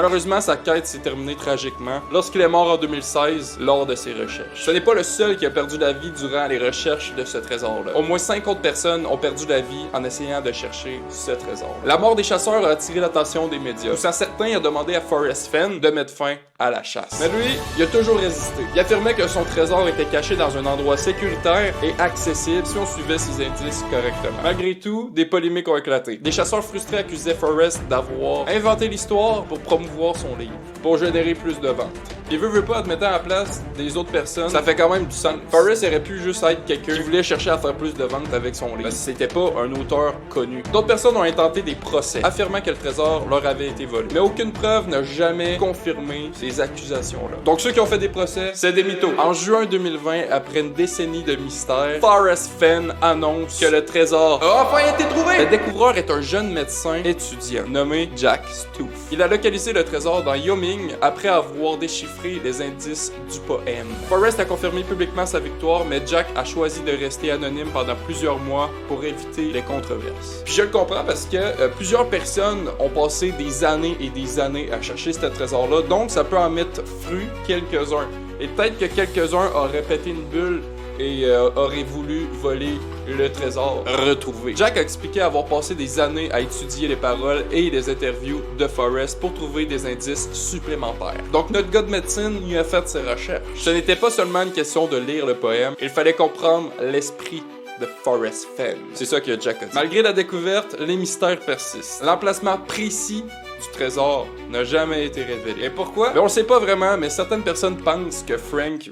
Malheureusement, sa quête s'est terminée tragiquement lorsqu'il est mort en 2016 lors de ses recherches. Ce n'est pas le seul qui a perdu la vie durant les recherches de ce trésor-là. Au moins 5 autres personnes ont perdu la vie en essayant de chercher ce trésor. La mort des chasseurs a attiré l'attention des médias. Poussant certains à demander à Forrest Fenn de mettre fin à la chasse. Mais lui, il a toujours résisté. Il affirmait que son trésor était caché dans un endroit sécuritaire et accessible si on suivait ses indices correctement. Malgré tout, des polémiques ont éclaté. Des chasseurs frustrés accusaient Forrest d'avoir inventé l'histoire pour promouvoir son livre, pour générer plus de ventes. Il veut pas admettre à la place des autres personnes, ça fait quand même du sens. Forrest aurait pu juste être quelqu'un qui voulait chercher à faire plus de ventes avec son livre, parce que c'était pas un auteur connu. D'autres personnes ont intenté des procès, affirmant que le trésor leur avait été volé. Mais aucune preuve n'a jamais confirmé ces accusations-là. Donc ceux qui ont fait des procès, c'est des mythos. En juin 2020, après une décennie de mystère, Forrest Fenn annonce que le trésor a enfin été trouvé! Le découvreur est un jeune médecin étudiant nommé Jack Stoof. Il a localisé le trésor dans Wyoming après avoir déchiffré les indices du poème. Forrest a confirmé publiquement sa victoire, mais Jack a choisi de rester anonyme pendant plusieurs mois pour éviter les controverses. Puis je le comprends parce que plusieurs personnes ont passé des années et des années à chercher ce trésor-là, donc ça peut en mettre fruit quelques-uns. Et peut-être que quelques-uns auraient pété une bulle et aurait voulu voler le trésor retrouvé. Jack a expliqué avoir passé des années à étudier les paroles et les interviews de Forrest pour trouver des indices supplémentaires. Donc notre gars de médecine lui a fait ses recherches. Ce n'était pas seulement une question de lire le poème, il fallait comprendre l'esprit de Forrest Fenn. C'est ça que Jack a dit. Malgré la découverte, les mystères persistent. L'emplacement précis du trésor n'a jamais été révélé. Et pourquoi? On le sait pas vraiment, mais certaines personnes pensent que Frank